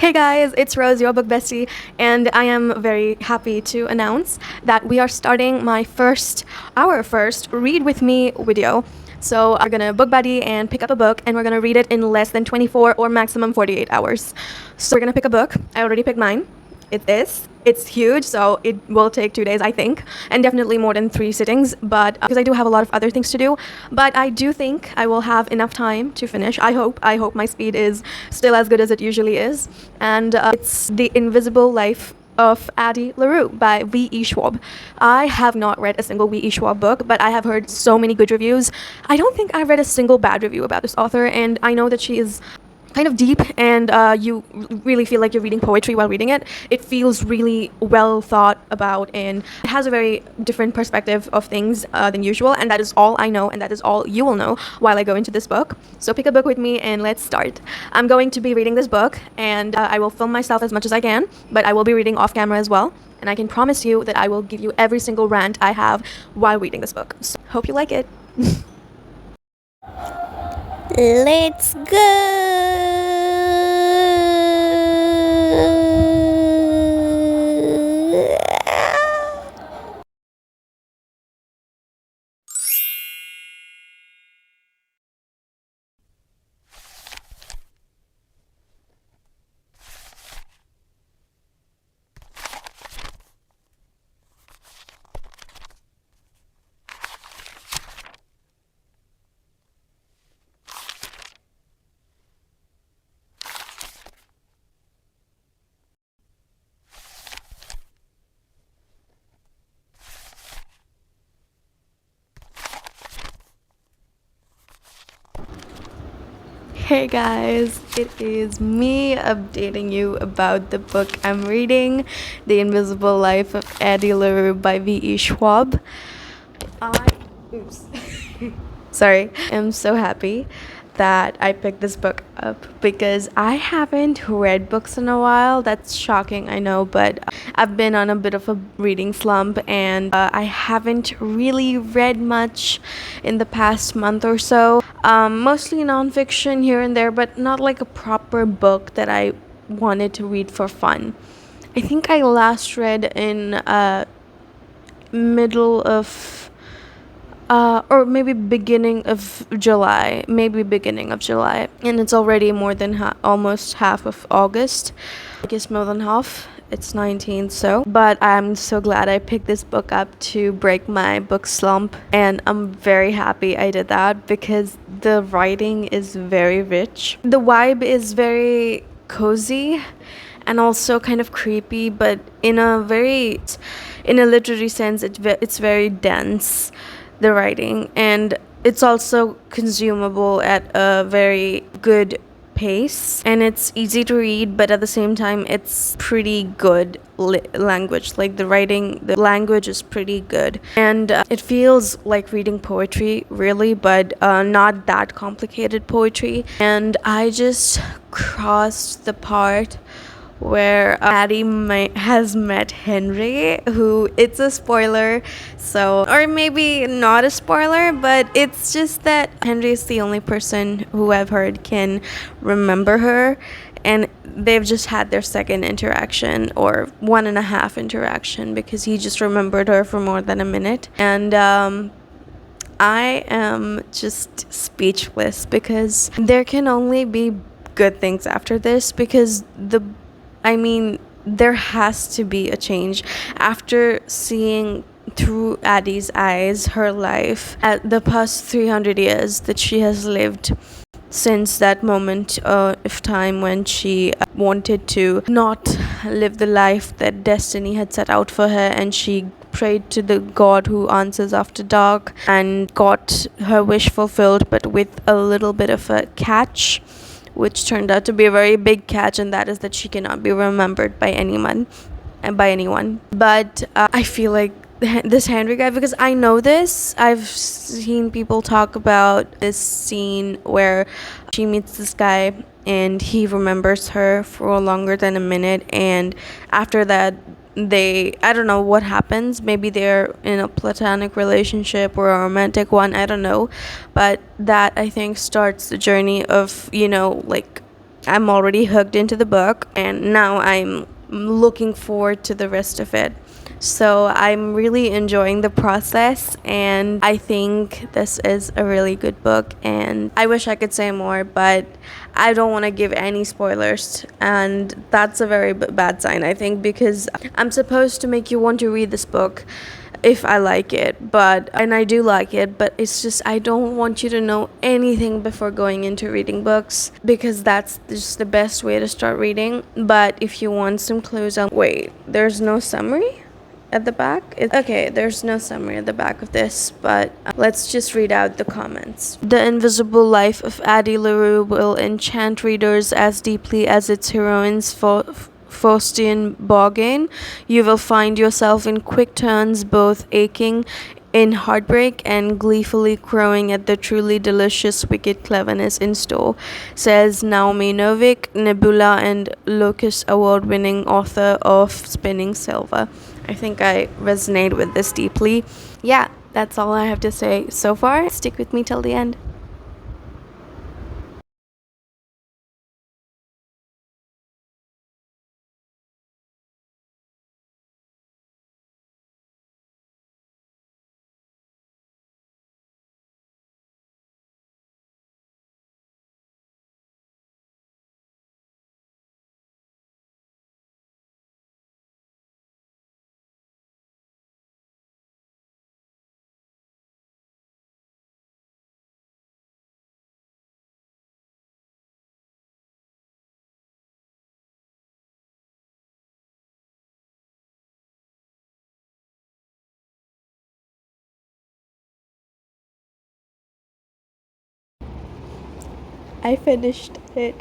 Hey guys, it's Rose, your book bestie, and I am very happy to announce that we are starting our first Read With Me video. So we're gonna book buddy and pick up a book, and we're gonna read it in less than 24 or maximum 48 hours. So we're gonna pick a book. I already picked mine. It's huge, so it will take 2 days, I think, and definitely more than 3 sittings. But because I do have a lot of other things to do, but I do think I will have enough time to finish. I hope. I hope my speed is still as good as it usually is. And it's The Invisible Life of Addie Larue by V.E. Schwab. I have not read a single V.E. Schwab book, but I have heard so many good reviews. I don't think I've read a single bad review about this author, and I know that she is kind of deep, and you really feel like you're reading poetry while reading it. It feels really well thought about, and it has a very different perspective of things than usual, and that is all I know, and that is all you will know while I go into this book. So pick a book with me and let's start. I'm going to be reading this book, and I will film myself as much as I can, but I will be reading off camera as well, and I can promise you that I will give you every single rant I have while reading this book. So hope you like it. Let's go. Hey guys, it is me updating you about the book I'm reading, The Invisible Life of Addie LaRue by V.E. Schwab. Oops. Sorry. I'm so happy that I picked this book up because I haven't read books in a while. That's shocking, I know, but I've been on a bit of a reading slump, and I haven't really read much in the past month or so. Mostly nonfiction here and there, but not like a proper book that I wanted to read for fun. I think I last read in middle of or maybe beginning of July, and it's already more than almost half of August. I guess more than half. It's 19th, so. But I'm so glad I picked this book up to break my book slump, and I'm very happy I did that because the writing is very rich. The vibe is very cozy and also kind of creepy, but in a literary sense, it's very dense, the writing, and it's also consumable at a very good pace, and it's easy to read, but at the same time it's pretty good language. Like the language is pretty good, and it feels like reading poetry really, but not that complicated poetry. And I just crossed the part where Addie has met Henry, who, it's a spoiler, so, or maybe not a spoiler, but it's just that Henry is the only person who I've heard can remember her, and they've just had their second interaction, or 1.5 interaction, because he just remembered her for more than a minute. And I am just speechless because there can only be good things after this, because there has to be a change after seeing through Addie's eyes her life at the past 300 years that she has lived since that moment of time when she wanted to not live the life that destiny had set out for her, and she prayed to the God who answers after dark and got her wish fulfilled, but with a little bit of a catch, which turned out to be a very big catch, and that is that she cannot be remembered by anyone. But I feel like this Henry guy, because I know this, I've seen people talk about this scene where she meets this guy and he remembers her for longer than a minute, and after that I don't know what happens. Maybe they're in a platonic relationship or a romantic one, I don't know, but that, I think, starts the journey of, like, I'm already hooked into the book, and now I'm looking forward to the rest of it. So I'm really enjoying the process, and I think this is a really good book, and I wish I could say more, but I don't want to give any spoilers, and that's a very bad sign, I think, because I'm supposed to make you want to read this book if I like it, and I do like it, but it's just I don't want you to know anything before going into reading books, because that's just the best way to start reading. But if you want some clues on, wait, there's no summary at the back? Okay, there's no summary at the back of this, but let's just read out the comments. The invisible life of Addie Larue will enchant readers as deeply as its heroines Faustian bargain. You will find yourself in quick turns, both aching in heartbreak and gleefully crowing at the truly delicious wicked cleverness in store, says Naomi Novik, Nebula and Locus award-winning author of Spinning Silver. I think I resonate with this deeply. Yeah, that's all I have to say so far. Stick with me till the end. I finished it.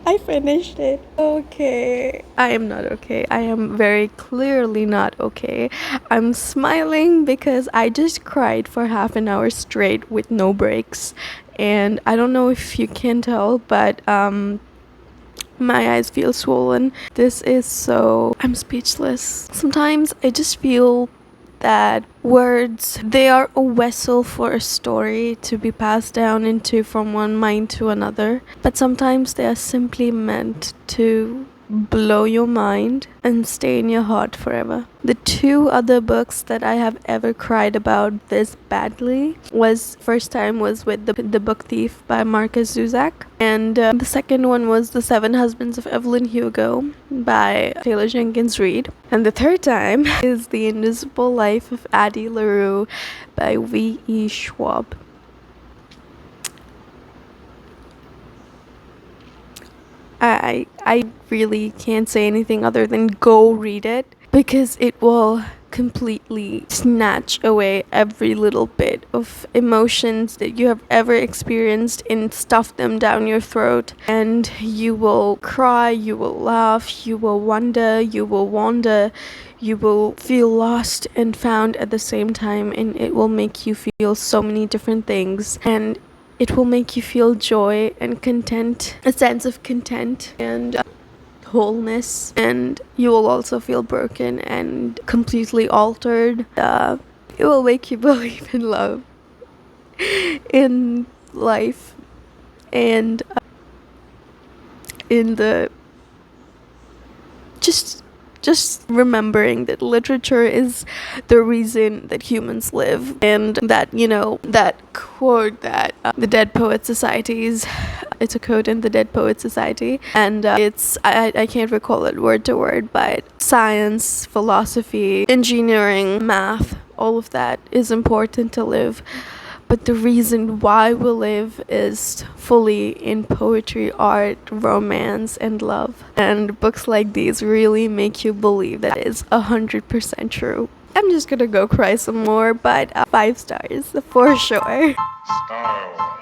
I finished it. Okay. I am not okay. I am very clearly not okay. I'm smiling because I just cried for half an hour straight with no breaks. And I don't know if you can tell, but my eyes feel swollen. This is so... I'm speechless. Sometimes I just feel that words, they are a vessel for a story to be passed down into from one mind to another, but sometimes they are simply meant to blow your mind and stay in your heart forever. The two other books that I have ever cried about this badly was first time was with the Book Thief by Marcus Zuzak, and the second one was The Seven Husbands of Evelyn Hugo by Taylor Jenkins Reid, and the third time is The Invisible Life of Addie Larue by V.E. Schwab. I really can't say anything other than go read it, because it will completely snatch away every little bit of emotions that you have ever experienced and stuff them down your throat, and you will cry, you will laugh, you will wonder, you will wander, you will feel lost and found at the same time, and it will make you feel so many different things, and it will make you feel joy and content, a sense of content and wholeness, and you will also feel broken and completely altered. It will make you believe in love, in life, and in the just remembering that literature is the reason that humans live, and that, you know, that quote that the Dead Poet Societies, it's a quote in the Dead Poet Society, and I can't recall it word to word, but science, philosophy, engineering, math, all of that is important to live. But the reason why we live is fully in poetry, art, romance, and love. And books like these really make you believe that is 100% true. I'm just gonna go cry some more, but 5 stars for sure. Style.